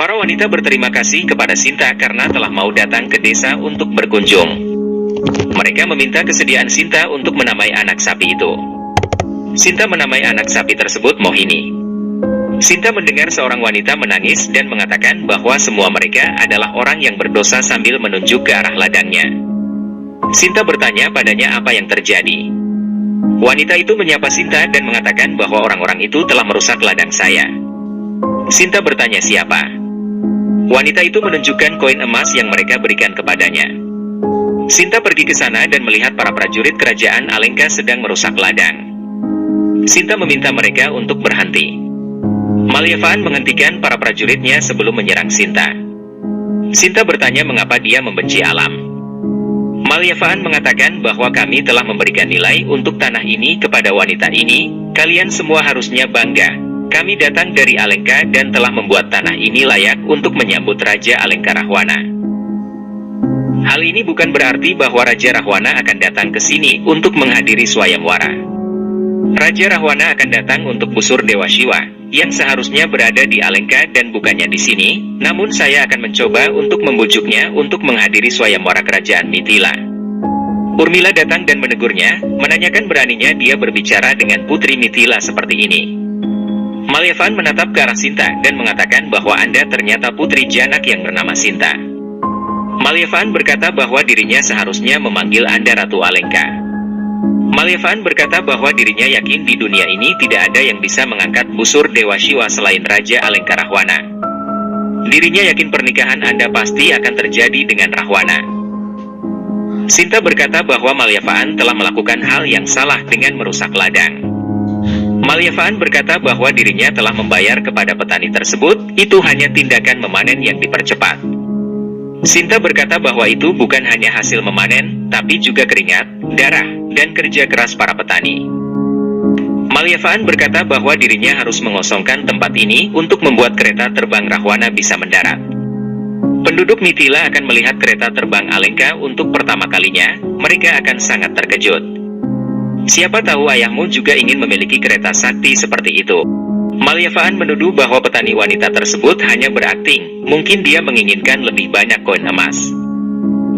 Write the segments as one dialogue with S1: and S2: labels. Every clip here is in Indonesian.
S1: Para wanita berterima kasih kepada Sinta karena telah mau datang ke desa untuk berkunjung. Mereka meminta kesediaan Sinta untuk menamai anak sapi itu. Sinta menamai anak sapi tersebut Mohini. Sinta mendengar seorang wanita menangis dan mengatakan bahwa semua mereka adalah orang yang berdosa sambil menunjuk ke arah ladangnya. Sinta bertanya padanya apa yang terjadi. Wanita itu menyapa Sinta dan mengatakan bahwa orang-orang itu telah merusak ladang saya. Sinta bertanya siapa. Wanita itu menunjukkan koin emas yang mereka berikan kepadanya. Sinta pergi ke sana dan melihat para prajurit kerajaan Alengka sedang merusak ladang. Sinta meminta mereka untuk berhenti. Malyavaan menghentikan para prajuritnya sebelum menyerang Sinta. Sinta bertanya mengapa dia membenci alam. Malyavaan mengatakan bahwa kami telah memberikan nilai untuk tanah ini kepada wanita ini. Kalian semua harusnya bangga. Kami datang dari Alengka dan telah membuat tanah ini layak untuk menyambut Raja Alengka Rahwana. Hal ini bukan berarti bahwa Raja Rahwana akan datang ke sini untuk menghadiri swayamwara. Raja Rahwana akan datang untuk busur Dewa Shiva, yang seharusnya berada di Alengka dan bukannya di sini, namun saya akan mencoba untuk membujuknya untuk menghadiri swayamwara kerajaan Mithila. Urmila datang dan menegurnya, menanyakan beraninya dia berbicara dengan putri Mithila seperti ini. Malyavaan menatap ke arah Sinta dan mengatakan bahwa Anda ternyata putri Janak yang bernama Sinta. Malyavaan berkata bahwa dirinya seharusnya memanggil Anda Ratu Alengka. Malyavaan berkata bahwa dirinya yakin di dunia ini tidak ada yang bisa mengangkat busur Dewa Shiva selain Raja Alengka Rahwana. Dirinya yakin pernikahan Anda pasti akan terjadi dengan Rahwana. Sinta berkata bahwa Malyavaan telah melakukan hal yang salah dengan merusak ladang. Malyavaan berkata bahwa dirinya telah membayar kepada petani tersebut, itu hanya tindakan memanen yang dipercepat. Sinta berkata bahwa itu bukan hanya hasil memanen, tapi juga keringat, darah, dan kerja keras para petani. Malyavaan berkata bahwa dirinya harus mengosongkan tempat ini untuk membuat kereta terbang Rahwana bisa mendarat. Penduduk Mithila akan melihat kereta terbang Alengka untuk pertama kalinya, mereka akan sangat terkejut. Siapa tahu ayahmu juga ingin memiliki kereta sakti seperti itu. Malyavaan menuduh bahwa petani wanita tersebut hanya berakting, mungkin dia menginginkan lebih banyak koin emas.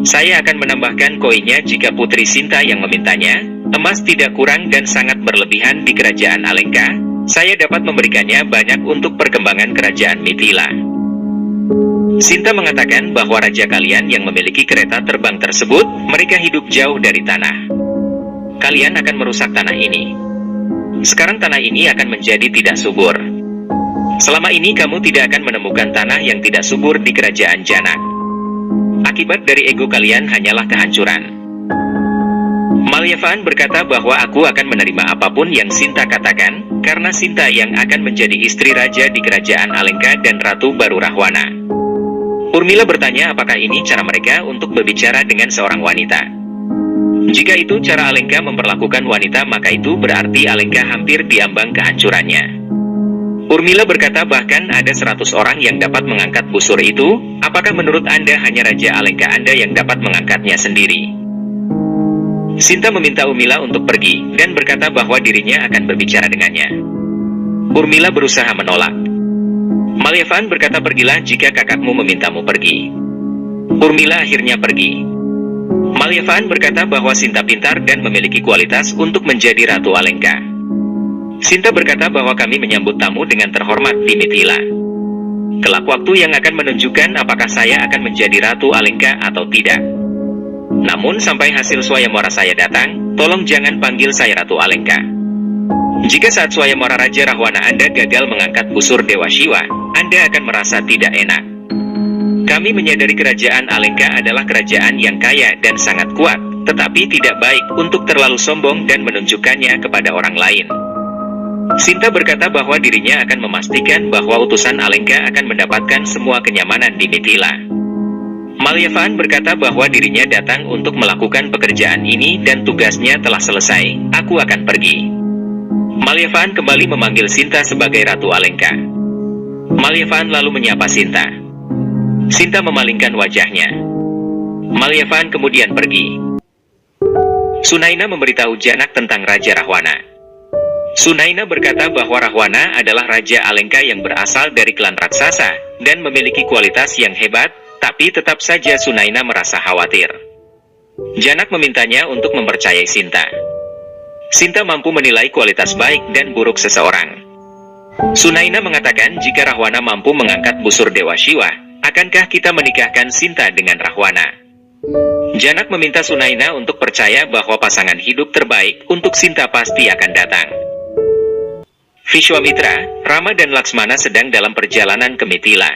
S1: Saya akan menambahkan koinnya jika Putri Sinta yang memintanya. Emas tidak kurang dan sangat berlebihan di kerajaan Alengka. Saya dapat memberikannya banyak untuk perkembangan kerajaan Mithila. Sinta mengatakan bahwa raja kalian yang memiliki kereta terbang tersebut, mereka hidup jauh dari tanah. Kalian akan merusak tanah ini. Sekarang tanah ini akan menjadi tidak subur. Selama ini kamu tidak akan menemukan tanah yang tidak subur di kerajaan Janak. Akibat dari ego kalian hanyalah kehancuran. Malyavaan berkata bahwa aku akan menerima apapun yang Sinta katakan, karena Sinta yang akan menjadi istri raja di kerajaan Alengka dan ratu baru Rahwana. Urmila bertanya apakah ini cara mereka untuk berbicara dengan seorang wanita. Jika itu cara Alengka memperlakukan wanita, maka itu berarti Alengka hampir diambang kehancurannya. Urmila berkata bahkan ada 100 orang yang dapat mengangkat busur itu. Apakah menurut Anda hanya Raja Alengka Anda yang dapat mengangkatnya sendiri? Sinta meminta Urmila untuk pergi, dan berkata bahwa dirinya akan berbicara dengannya. Urmila berusaha menolak. Malyavaan berkata pergilah jika kakakmu memintamu pergi. Urmila akhirnya pergi. Malyavaan berkata bahwa Sinta pintar dan memiliki kualitas untuk menjadi Ratu Alengka. Sinta berkata bahwa kami menyambut tamu dengan terhormat di Mithila. Kelak waktu yang akan menunjukkan apakah saya akan menjadi Ratu Alengka atau tidak. Namun sampai hasil swayamwara saya datang, tolong jangan panggil saya Ratu Alengka. Jika saat swayamwara Raja Rahwana Anda gagal mengangkat busur Dewa Shiva, Anda akan merasa tidak enak. Kami menyadari kerajaan Alengka adalah kerajaan yang kaya dan sangat kuat, tetapi tidak baik untuk terlalu sombong dan menunjukkannya kepada orang lain. Sinta berkata bahwa dirinya akan memastikan bahwa utusan Alengka akan mendapatkan semua kenyamanan di Mithila. Malyavaan berkata bahwa dirinya datang untuk melakukan pekerjaan ini dan tugasnya telah selesai, aku akan pergi. Malyavaan kembali memanggil Sinta sebagai Ratu Alengka. Malyavaan lalu menyapa Sinta. Sinta memalingkan wajahnya. Malyavaan kemudian pergi. Sunaina memberitahu Janak tentang Raja Rahwana. Sunaina berkata bahwa Rahwana adalah Raja Alengka yang berasal dari klan raksasa, dan memiliki kualitas yang hebat, tapi tetap saja Sunaina merasa khawatir. Janak memintanya untuk mempercayai Sinta. Sinta mampu menilai kualitas baik dan buruk seseorang. Sunaina mengatakan jika Rahwana mampu mengangkat busur Dewa Shiva, akankah kita menikahkan Sinta dengan Rahwana? Janak meminta Sunaina untuk percaya bahwa pasangan hidup terbaik untuk Sinta pasti akan datang. Vishwamitra, Rama dan Laksmana sedang dalam perjalanan ke Mithila.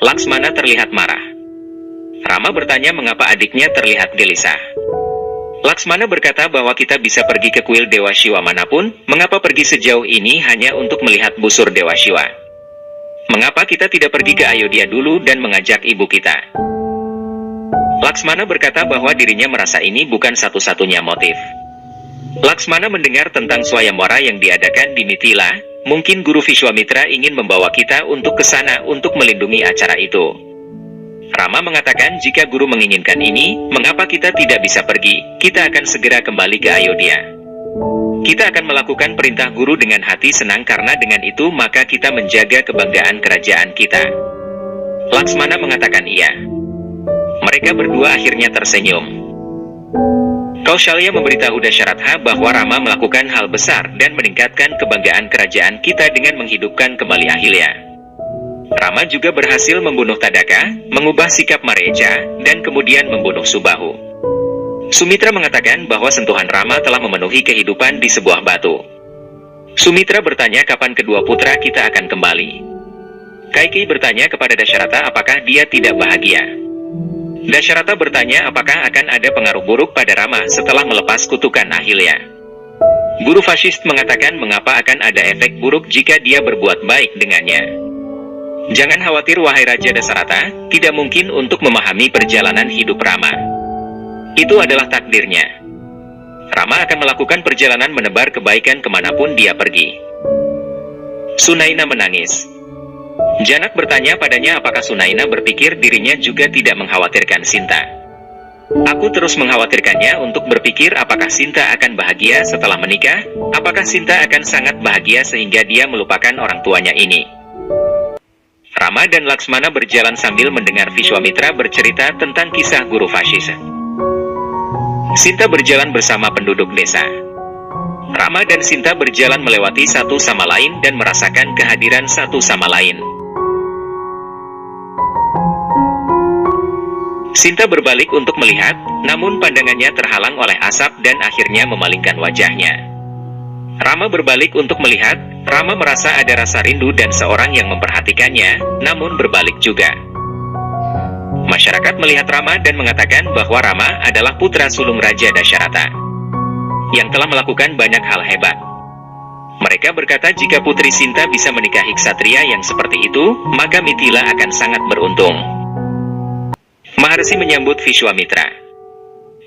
S1: Laksmana terlihat marah. Rama bertanya mengapa adiknya terlihat gelisah. Laksmana berkata bahwa kita bisa pergi ke kuil Dewa Shiva manapun, mengapa pergi sejauh ini hanya untuk melihat busur Dewa Shiva? Mengapa kita tidak pergi ke Ayodhya dulu dan mengajak ibu kita? Laksmana berkata bahwa dirinya merasa ini bukan satu-satunya motif. Laksmana mendengar tentang swayamwara yang diadakan di Mithila. Mungkin Guru Vishwamitra ingin membawa kita untuk ke sana untuk melindungi acara itu. Rama mengatakan jika Guru menginginkan ini, mengapa kita tidak bisa pergi? Kita akan segera kembali ke Ayodhya. Kita akan melakukan perintah Guru dengan hati senang karena dengan itu maka kita menjaga kebanggaan kerajaan kita. Laksmana mengatakan iya. Mereka berdua akhirnya tersenyum. Kaushalya memberitahu Dasharatha bahwa Rama melakukan hal besar dan meningkatkan kebanggaan kerajaan kita dengan menghidupkan kembali Ahilya. Rama juga berhasil membunuh Tadaka, mengubah sikap Mareja, dan kemudian membunuh Subahu. Sumitra mengatakan bahwa sentuhan Rama telah memenuhi kehidupan di sebuah batu. Sumitra bertanya kapan kedua putra kita akan kembali. Kaikeyi bertanya kepada Dasharatha apakah dia tidak bahagia. Dasharatha bertanya apakah akan ada pengaruh buruk pada Rama setelah melepas kutukan Ahilya. Guru Vasisth mengatakan mengapa akan ada efek buruk jika dia berbuat baik dengannya. Jangan khawatir wahai Raja Dasharatha, tidak mungkin untuk memahami perjalanan hidup Rama. Itu adalah takdirnya. Rama akan melakukan perjalanan menebar kebaikan kemanapun dia pergi. Sunaina menangis. Janak bertanya padanya apakah Sunaina berpikir dirinya juga tidak mengkhawatirkan Sinta. Aku terus mengkhawatirkannya untuk berpikir apakah Sinta akan bahagia setelah menikah, apakah Sinta akan sangat bahagia sehingga dia melupakan orang tuanya ini. Rama dan Laksmana berjalan sambil mendengar Vishwamitra bercerita tentang kisah Guru Vasisth. Sinta berjalan bersama penduduk desa. Rama dan Sinta berjalan melewati satu sama lain dan merasakan kehadiran satu sama lain. Sinta berbalik untuk melihat, namun pandangannya terhalang oleh asap dan akhirnya memalingkan wajahnya. Rama berbalik untuk melihat, Rama merasa ada rasa rindu dan seorang yang memperhatikannya, namun berbalik juga. Masyarakat melihat Rama dan mengatakan bahwa Rama adalah putra sulung Raja Dasharatha yang telah melakukan banyak hal hebat. Mereka berkata jika Putri Sinta bisa menikahi ksatria yang seperti itu, maka Mithila akan sangat beruntung. Maharsi menyambut Vishwamitra.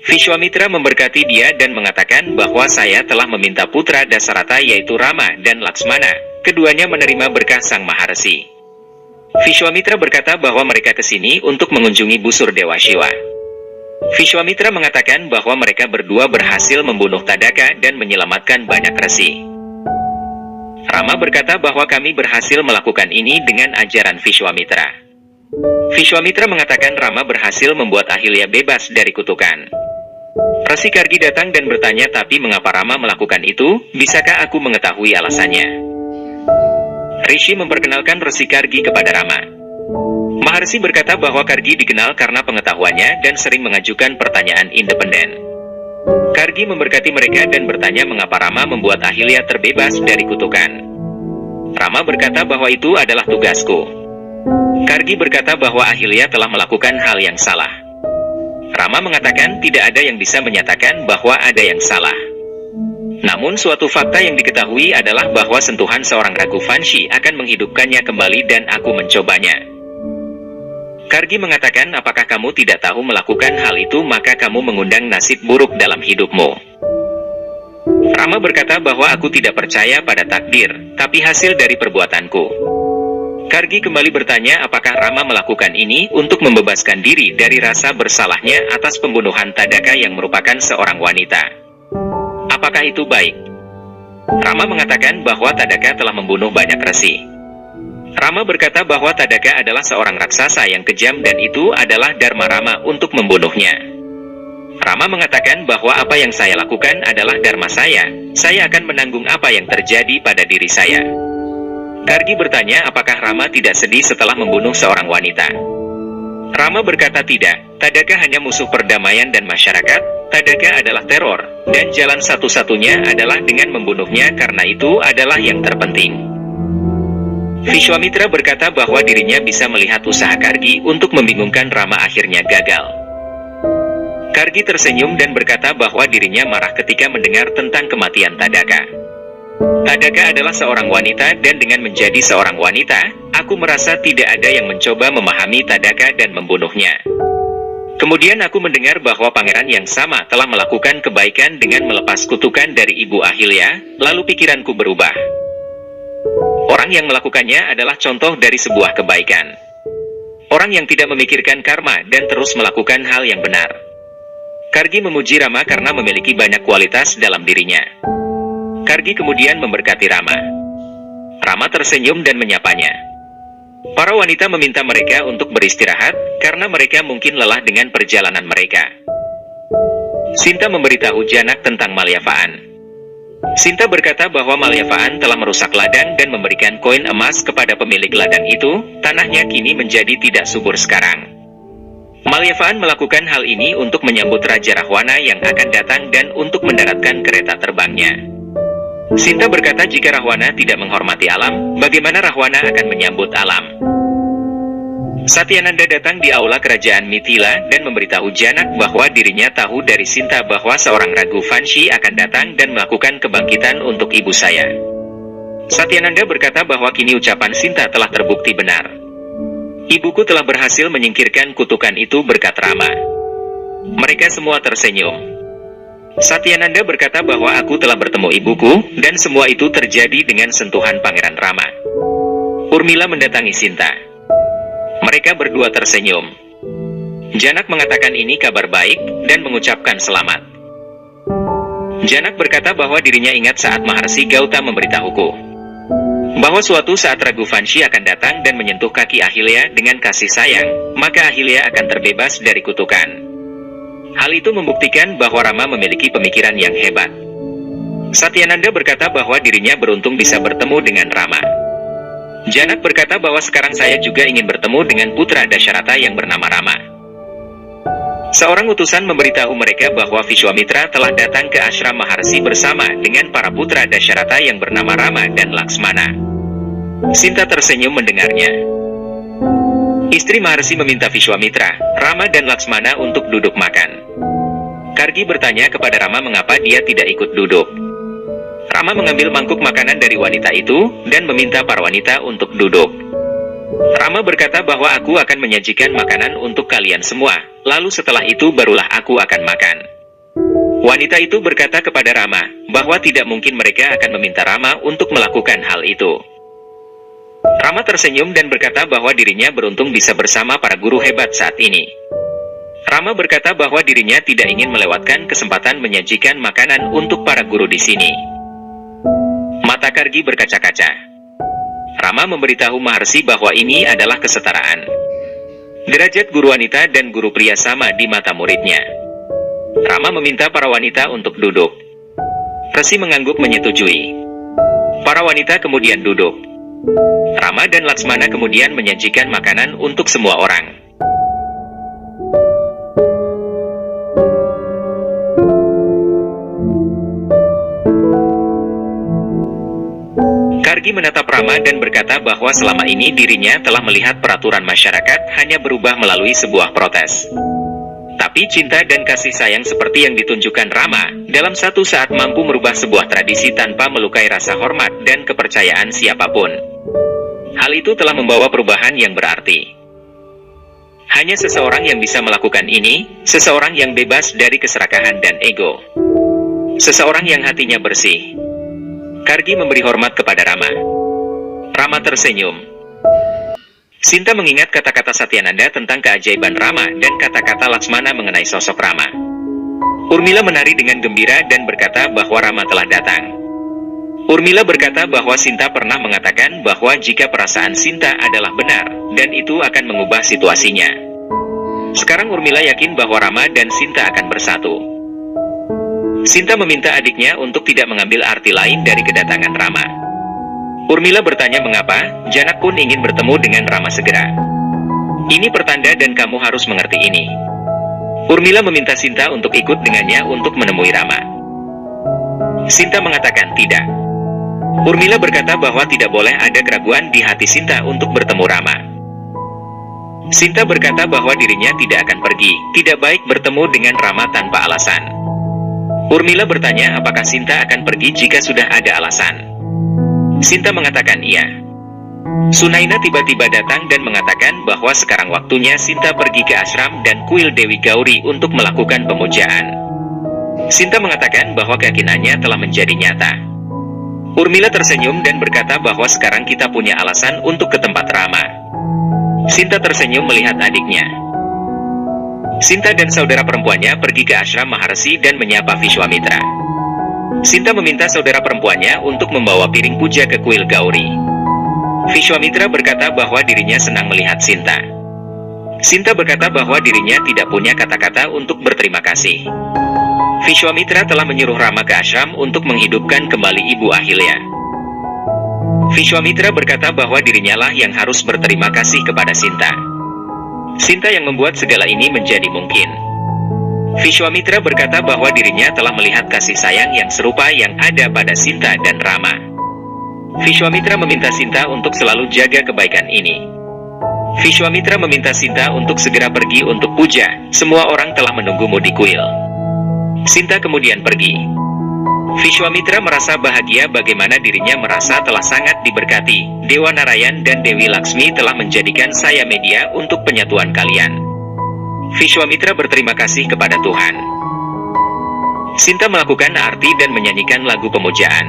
S1: Vishwamitra memberkati dia dan mengatakan bahwa saya telah meminta putra Dasharatha yaitu Rama dan Laksmana, keduanya menerima berkah sang Maharsi. Vishwamitra berkata bahwa mereka ke sini untuk mengunjungi busur Dewa Shiva. Vishwamitra mengatakan bahwa mereka berdua berhasil membunuh Tadaka dan menyelamatkan banyak resi. Rama berkata bahwa kami berhasil melakukan ini dengan ajaran Vishwamitra. Vishwamitra mengatakan Rama berhasil membuat Ahilya bebas dari kutukan. Resi Kargi datang dan bertanya tapi mengapa Rama melakukan itu, bisakah aku mengetahui alasannya? Rishi memperkenalkan Resi Kargi kepada Rama. Maharsi berkata bahwa Kargi dikenal karena pengetahuannya dan sering mengajukan pertanyaan independen. Kargi memberkati mereka dan bertanya mengapa Rama membuat Ahilya terbebas dari kutukan. Rama berkata bahwa itu adalah tugasku. Kargi berkata bahwa Ahilya telah melakukan hal yang salah. Rama mengatakan tidak ada yang bisa menyatakan bahwa ada yang salah. Namun suatu fakta yang diketahui adalah bahwa sentuhan seorang Raghuvanshi akan menghidupkannya kembali dan aku mencobanya. Kargi mengatakan apakah kamu tidak tahu melakukan hal itu maka kamu mengundang nasib buruk dalam hidupmu. Rama berkata bahwa aku tidak percaya pada takdir, tapi hasil dari perbuatanku. Kargi kembali bertanya apakah Rama melakukan ini untuk membebaskan diri dari rasa bersalahnya atas pembunuhan Tadaka yang merupakan seorang wanita. Apakah itu baik? Rama mengatakan bahwa Tadaka telah membunuh banyak resi. Rama berkata bahwa Tadaka adalah seorang raksasa yang kejam dan itu adalah dharma Rama untuk membunuhnya. Rama mengatakan bahwa apa yang saya lakukan adalah dharma saya akan menanggung apa yang terjadi pada diri saya. Kargi bertanya apakah Rama tidak sedih setelah membunuh seorang wanita. Rama berkata tidak, Tadaka hanya musuh perdamaian dan masyarakat, Tadaka adalah teror, dan jalan satu-satunya adalah dengan membunuhnya karena itu adalah yang terpenting. Vishwamitra berkata bahwa dirinya bisa melihat usaha Kargi untuk membingungkan Rama akhirnya gagal. Kargi tersenyum dan berkata bahwa dirinya marah ketika mendengar tentang kematian Tadaka. Tadaka adalah seorang wanita dan dengan menjadi seorang wanita, aku merasa tidak ada yang mencoba memahami Tadaka dan membunuhnya. Kemudian aku mendengar bahwa pangeran yang sama telah melakukan kebaikan dengan melepas kutukan dari Ibu Ahilya, lalu pikiranku berubah. Orang yang melakukannya adalah contoh dari sebuah kebaikan. Orang yang tidak memikirkan karma dan terus melakukan hal yang benar. Kargi memuji Rama karena memiliki banyak kualitas dalam dirinya. Kargi kemudian memberkati Rama. Rama tersenyum dan menyapanya. Para wanita meminta mereka untuk beristirahat, karena mereka mungkin lelah dengan perjalanan mereka. Sinta memberitahu Janak tentang Malyavaan. Sinta berkata bahwa Malyavaan telah merusak ladang dan memberikan koin emas kepada pemilik ladang itu, tanahnya kini menjadi tidak subur sekarang. Malyavaan melakukan hal ini untuk menyambut Raja Rahwana yang akan datang dan untuk mendaratkan kereta terbangnya. Sinta berkata jika Rahwana tidak menghormati alam, bagaimana Rahwana akan menyambut alam? Satyananda datang di aula kerajaan Mithila dan memberitahu Janak bahwa dirinya tahu dari Sinta bahwa seorang Ragu Vanshi akan datang dan melakukan kebangkitan untuk ibu saya. Satyananda berkata bahwa kini ucapan Sinta telah terbukti benar. Ibuku telah berhasil menyingkirkan kutukan itu berkat Rama. Mereka semua tersenyum. Satyananda berkata bahwa aku telah bertemu ibuku, dan semua itu terjadi dengan sentuhan Pangeran Rama. Urmila mendatangi Sinta. Mereka berdua tersenyum. Janak mengatakan ini kabar baik, dan mengucapkan selamat. Janak berkata bahwa dirinya ingat saat Maharsi Gauta memberitahuku bahwa suatu saat Ragu Vanshi akan datang dan menyentuh kaki Ahilya dengan kasih sayang, maka Ahilya akan terbebas dari kutukan. Hal itu membuktikan bahwa Rama memiliki pemikiran yang hebat. Satyananda berkata bahwa dirinya beruntung bisa bertemu dengan Rama. Janak berkata bahwa sekarang saya juga ingin bertemu dengan putra Dasharata yang bernama Rama. Seorang utusan memberitahu mereka bahwa Vishwamitra telah datang ke ashram Maharsi bersama dengan para putra Dasharata yang bernama Rama dan Laksmana. Sinta tersenyum mendengarnya. Istri Maharsi meminta Vishwamitra, Rama dan Laksmana untuk duduk makan. Kargi bertanya kepada Rama mengapa dia tidak ikut duduk. Rama mengambil mangkuk makanan dari wanita itu dan meminta para wanita untuk duduk. Rama berkata bahwa aku akan menyajikan makanan untuk kalian semua, lalu setelah itu barulah aku akan makan. Wanita itu berkata kepada Rama, bahwa tidak mungkin mereka akan meminta Rama untuk melakukan hal itu. Rama tersenyum dan berkata bahwa dirinya beruntung bisa bersama para guru hebat saat ini. Rama berkata bahwa dirinya tidak ingin melewatkan kesempatan menyajikan makanan untuk para guru di sini. Mata Kargi berkaca-kaca. Rama memberitahu Maharsi bahwa ini adalah kesetaraan. Derajat guru wanita dan guru pria sama di mata muridnya. Rama meminta para wanita untuk duduk. Resi mengangguk menyetujui. Para wanita kemudian duduk. Rama dan Laksmana kemudian menyajikan makanan untuk semua orang. Kargi menatap Rama dan berkata bahwa selama ini dirinya telah melihat peraturan masyarakat hanya berubah melalui sebuah protes. Tapi cinta dan kasih sayang seperti yang ditunjukkan Rama, dalam satu saat mampu merubah sebuah tradisi tanpa melukai rasa hormat dan kepercayaan siapapun. Hal itu telah membawa perubahan yang berarti. Hanya seseorang yang bisa melakukan ini, seseorang yang bebas dari keserakahan dan ego. Seseorang yang hatinya bersih. Kargi memberi hormat kepada Rama. Rama tersenyum. Sinta mengingat kata-kata Satyananda tentang keajaiban Rama dan kata-kata Laksmana mengenai sosok Rama. Urmila menari dengan gembira dan berkata bahwa Rama telah datang. Urmila berkata bahwa Sinta pernah mengatakan bahwa jika perasaan Sinta adalah benar, dan itu akan mengubah situasinya. Sekarang Urmila yakin bahwa Rama dan Sinta akan bersatu. Sinta meminta adiknya untuk tidak mengambil arti lain dari kedatangan Rama. Urmila bertanya mengapa, Janak pun ingin bertemu dengan Rama segera. Ini pertanda dan kamu harus mengerti ini. Urmila meminta Sinta untuk ikut dengannya untuk menemui Rama. Sinta mengatakan tidak. Urmila berkata bahwa tidak boleh ada keraguan di hati Sinta untuk bertemu Rama. Sinta berkata bahwa dirinya tidak akan pergi, tidak baik bertemu dengan Rama tanpa alasan. Urmila bertanya apakah Sinta akan pergi jika sudah ada alasan. Sinta mengatakan iya. Sunaina tiba-tiba datang dan mengatakan bahwa sekarang waktunya Sinta pergi ke ashram dan kuil Dewi Gauri untuk melakukan pemujaan. Sinta mengatakan bahwa keyakinannya telah menjadi nyata. Urmila tersenyum dan berkata bahwa sekarang kita punya alasan untuk ke tempat Rama. Sinta tersenyum melihat adiknya. Sinta dan saudara perempuannya pergi ke ashram Maharsi dan menyapa Vishwamitra. Sinta meminta saudara perempuannya untuk membawa piring puja ke kuil Gauri. Vishwamitra berkata bahwa dirinya senang melihat Sinta. Sinta berkata bahwa dirinya tidak punya kata-kata untuk berterima kasih. Vishwamitra telah menyuruh Rama ke ashram untuk menghidupkan kembali Ibu Ahilya. Vishwamitra berkata bahwa dirinya lah yang harus berterima kasih kepada Sinta. Sinta yang membuat segala ini menjadi mungkin. Vishwamitra berkata bahwa dirinya telah melihat kasih sayang yang serupa yang ada pada Sinta dan Rama. Vishwamitra meminta Sinta untuk selalu jaga kebaikan ini. Vishwamitra meminta Sinta untuk segera pergi untuk puja, semua orang telah menunggumu di kuil. Sinta kemudian pergi. Vishwamitra merasa bahagia bagaimana dirinya merasa telah sangat diberkati. Dewa Narayan dan Dewi Laksmi telah menjadikan saya media untuk penyatuan kalian. Vishwamitra berterima kasih kepada Tuhan. Sinta melakukan arti dan menyanyikan lagu pemujaan.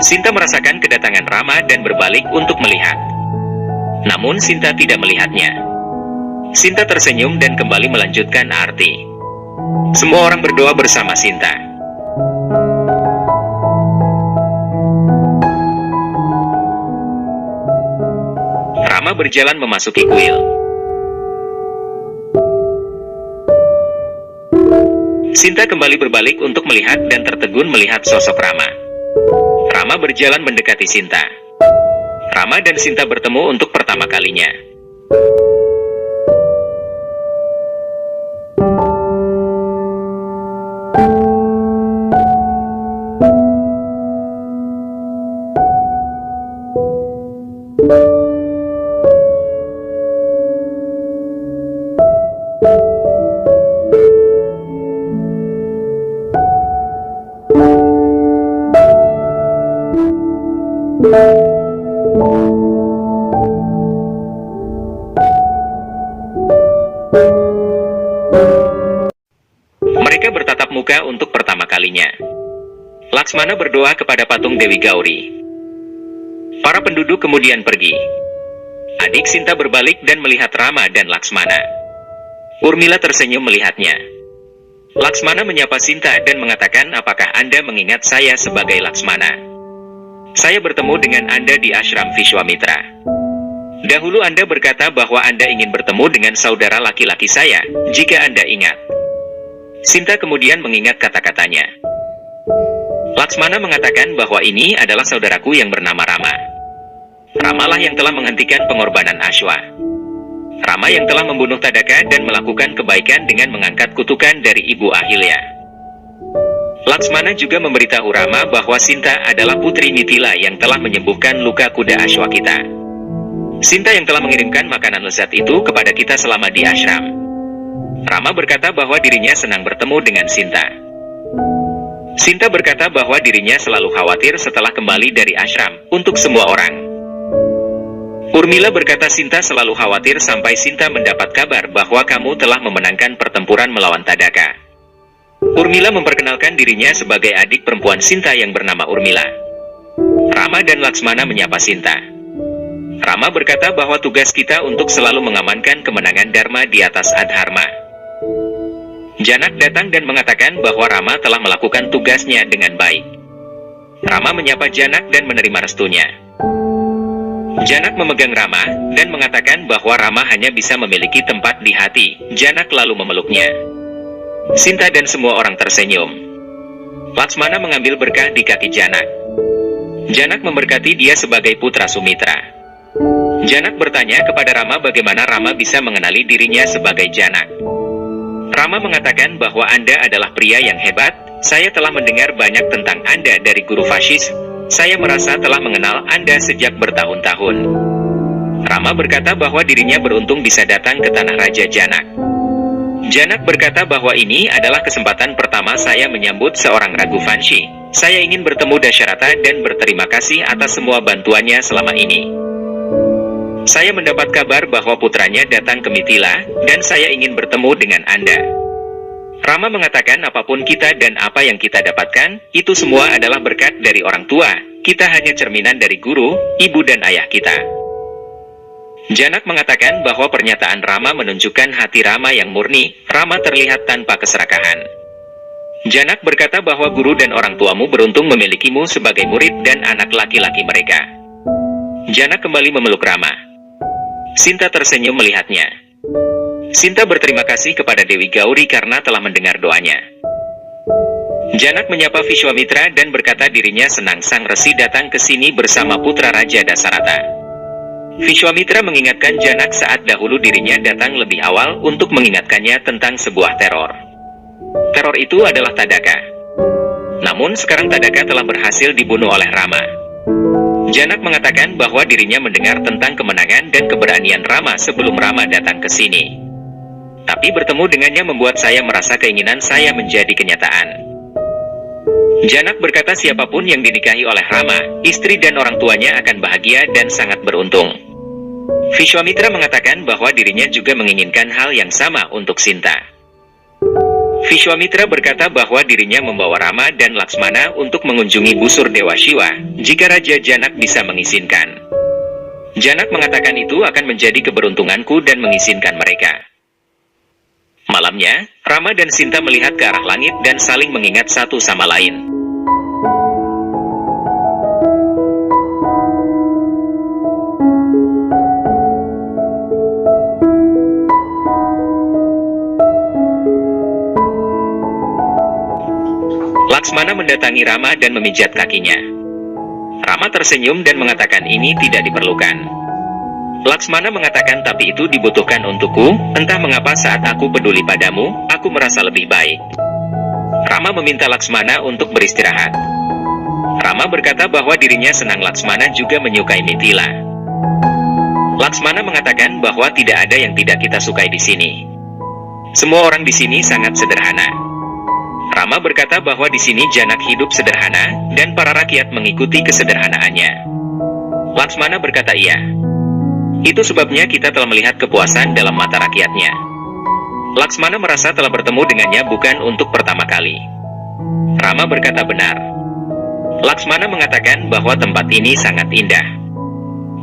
S1: Sinta merasakan kedatangan Rama dan berbalik untuk melihat. Namun Sinta tidak melihatnya. Sinta tersenyum dan kembali melanjutkan arti. Semua orang berdoa bersama Sinta. Rama berjalan memasuki kuil. Sinta kembali berbalik untuk melihat dan tertegun melihat sosok Rama. Rama berjalan mendekati Sinta. Rama dan Sinta bertemu untuk pertama kalinya. Mereka bertatap muka untuk pertama kalinya. Laksmana berdoa kepada patung Dewi Gauri. Para penduduk kemudian pergi. Adik Sinta berbalik dan melihat Rama dan Laksmana. Urmila tersenyum melihatnya. Laksmana menyapa Sinta dan mengatakan, apakah Anda mengingat saya sebagai Laksmana? Saya bertemu dengan Anda di ashram Vishwamitra. Dahulu Anda berkata bahwa Anda ingin bertemu dengan saudara laki-laki saya, jika Anda ingat. Sinta kemudian mengingat kata-katanya. Laksmana mengatakan bahwa ini adalah saudaraku yang bernama Rama. Ramalah yang telah menghentikan pengorbanan Ashwa. Rama yang telah membunuh Tadaka dan melakukan kebaikan dengan mengangkat kutukan dari Ibu Ahilya. Laksmana juga memberitahu Rama bahwa Sinta adalah putri Mitila yang telah menyembuhkan luka kuda Ashwa kita. Sinta yang telah mengirimkan makanan lezat itu kepada kita selama di ashram. Rama berkata bahwa dirinya senang bertemu dengan Sinta. Sinta berkata bahwa dirinya selalu khawatir setelah kembali dari ashram, untuk semua orang. Urmila berkata Sinta selalu khawatir sampai Sinta mendapat kabar bahwa kamu telah memenangkan pertempuran melawan Tadaka. Urmila memperkenalkan dirinya sebagai adik perempuan Sinta yang bernama Urmila. Rama dan Laksmana menyapa Sinta. Rama berkata bahwa tugas kita untuk selalu mengamankan kemenangan Dharma di atas Adharma. Janak datang dan mengatakan bahwa Rama telah melakukan tugasnya dengan baik. Rama menyapa Janak dan menerima restunya. Janak memegang Rama dan mengatakan bahwa Rama hanya bisa memiliki tempat di hati. Janak lalu memeluknya. Sinta dan semua orang tersenyum. Laksmana mengambil berkah di kaki Janak. Janak memberkati dia sebagai putra Sumitra. Janak bertanya kepada Rama bagaimana Rama bisa mengenali dirinya sebagai Janak. Rama mengatakan bahwa Anda adalah pria yang hebat. Saya telah mendengar banyak tentang Anda dari Guru Vasis. Saya merasa telah mengenal Anda sejak bertahun-tahun. Rama berkata bahwa dirinya beruntung bisa datang ke tanah Raja Janak. Janak berkata bahwa ini adalah kesempatan pertama saya menyambut seorang Raghuvanshi. Saya ingin bertemu Dasharatha dan berterima kasih atas semua bantuannya selama ini. Saya mendapat kabar bahwa putranya datang ke Mithila, dan saya ingin bertemu dengan Anda. Rama mengatakan apapun kita dan apa yang kita dapatkan, itu semua adalah berkat dari orang tua. Kita hanya cerminan dari guru, ibu dan ayah kita. Janak mengatakan bahwa pernyataan Rama menunjukkan hati Rama yang murni. Rama terlihat tanpa keserakahan. Janak berkata bahwa guru dan orang tuamu beruntung memilikimu sebagai murid dan anak laki-laki mereka. Janak kembali memeluk Rama. Sinta tersenyum melihatnya. Sinta berterima kasih kepada Dewi Gauri karena telah mendengar doanya. Janak menyapa Vishwamitra dan berkata dirinya senang sang resi datang ke sini bersama putra Raja Dasaratha. Vishwamitra mengingatkan Janak saat dahulu dirinya datang lebih awal untuk mengingatkannya tentang sebuah teror. Teror itu adalah Tadaka. Namun sekarang Tadaka telah berhasil dibunuh oleh Rama. Janak mengatakan bahwa dirinya mendengar tentang kemenangan dan keberanian Rama sebelum Rama datang ke sini. Tapi bertemu dengannya membuat saya merasa keinginan saya menjadi kenyataan. Janak berkata siapapun yang dinikahi oleh Rama, istri dan orang tuanya akan bahagia dan sangat beruntung. Vishwamitra mengatakan bahwa dirinya juga menginginkan hal yang sama untuk Sinta. Vishwamitra berkata bahwa dirinya membawa Rama dan Laksmana untuk mengunjungi busur Dewa Shiva, jika Raja Janak bisa mengizinkan. Janak mengatakan itu akan menjadi keberuntunganku dan mengizinkan mereka. Malamnya, Rama dan Sinta melihat ke arah langit dan saling mengingat satu sama lain. Laksmana mendatangi Rama dan memijat kakinya. Rama tersenyum dan mengatakan ini tidak diperlukan. Laksmana mengatakan tapi itu dibutuhkan untukku, entah mengapa saat aku peduli padamu, aku merasa lebih baik. Rama meminta Laksmana untuk beristirahat. Rama berkata bahwa dirinya senang Laksmana juga menyukai Mithila. Laksmana mengatakan bahwa tidak ada yang tidak kita sukai di sini. Semua orang di sini sangat sederhana. Rama berkata bahwa di sini Janak hidup sederhana, dan para rakyat mengikuti kesederhanaannya. Laksmana berkata iya. Itu sebabnya kita telah melihat kepuasan dalam mata rakyatnya. Laksmana merasa telah bertemu dengannya bukan untuk pertama kali. Rama berkata benar. Laksmana mengatakan bahwa tempat ini sangat indah.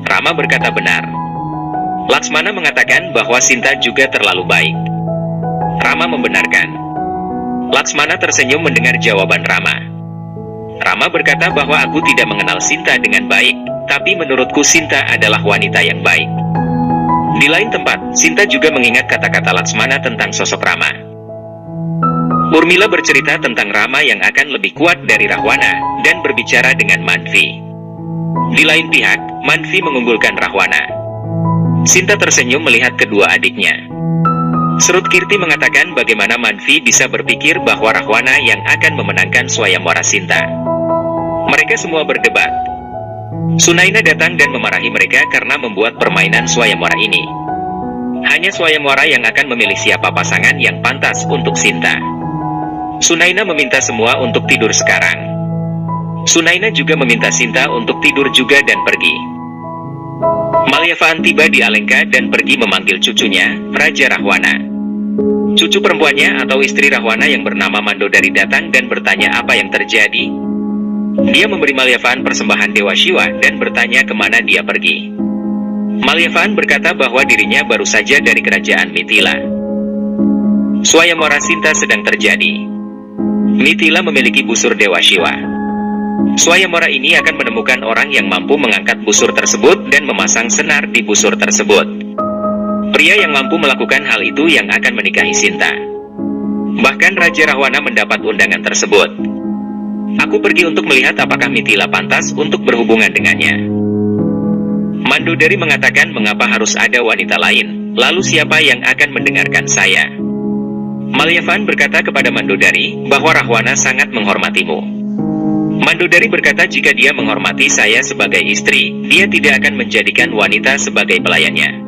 S1: Rama berkata benar. Laksmana mengatakan bahwa Sinta juga terlalu baik. Rama membenarkan. Laksmana tersenyum mendengar jawaban Rama. Rama berkata bahwa aku tidak mengenal Sinta dengan baik, tapi menurutku Sinta adalah wanita yang baik. Di lain tempat, Sinta juga mengingat kata-kata Laksmana tentang sosok Rama. Urmila bercerita tentang Rama yang akan lebih kuat dari Rahwana, dan berbicara dengan Manvi. Di lain pihak, Manvi mengunggulkan Rahwana. Sinta tersenyum melihat kedua adiknya. Serut Kirti mengatakan bagaimana Manvi bisa berpikir bahwa Rahwana yang akan memenangkan Swayamwara Sinta. Mereka semua berdebat. Sunaina datang dan memarahi mereka karena membuat permainan Swayamwara ini. Hanya Swayamwara yang akan memilih siapa pasangan yang pantas untuk Sinta. Sunaina meminta semua untuk tidur sekarang. Sunaina juga meminta Sinta untuk tidur juga dan pergi. Malyavaan tiba di Alengka dan pergi memanggil cucunya, Raja Rahwana. Cucu perempuannya atau istri Rahwana yang bernama Mandodari datang dan bertanya apa yang terjadi. Dia memberi Malyavaan persembahan Dewa Shiva dan bertanya kemana dia pergi. Malyavaan berkata bahwa dirinya baru saja dari kerajaan Mithila. Swayamwara Sinta sedang terjadi. Mithila memiliki busur Dewa Shiva. Swayamwara ini akan menemukan orang yang mampu mengangkat busur tersebut dan memasang senar di busur tersebut. Pria yang mampu melakukan hal itu yang akan menikahi Sinta. Bahkan Raja Rahwana mendapat undangan tersebut. Aku pergi untuk melihat apakah Mithila pantas untuk berhubungan dengannya. Mandodari mengatakan, mengapa harus ada wanita lain, lalu siapa yang akan mendengarkan saya? Malyavaan berkata kepada Mandodari bahwa Rahwana sangat menghormatimu. Mandodari berkata, jika dia menghormati saya sebagai istri, dia tidak akan menjadikan wanita sebagai pelayannya.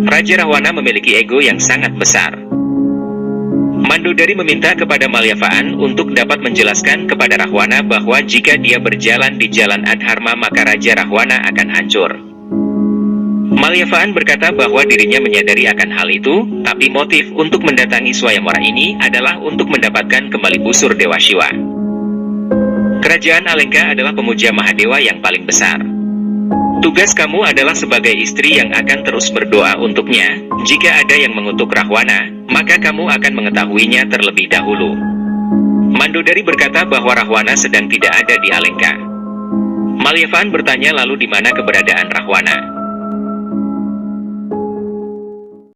S1: Raja Rahwana memiliki ego yang sangat besar. Mandodari meminta kepada Malyavaan untuk dapat menjelaskan kepada Rahwana bahwa jika dia berjalan di jalan Adharma maka Raja Rahwana akan hancur. Malyavaan berkata bahwa dirinya menyadari akan hal itu, tapi motif untuk mendatangi Swayamwara ini adalah untuk mendapatkan kembali busur Dewa Shiva. Kerajaan Alengka adalah pemuja Mahadewa yang paling besar. Tugas kamu adalah sebagai istri yang akan terus berdoa untuknya. Jika ada yang mengutuk Rahwana, maka kamu akan mengetahuinya terlebih dahulu. Mandodari berkata bahwa Rahwana sedang tidak ada di Alengka. Malyavaan bertanya, lalu di mana keberadaan Rahwana?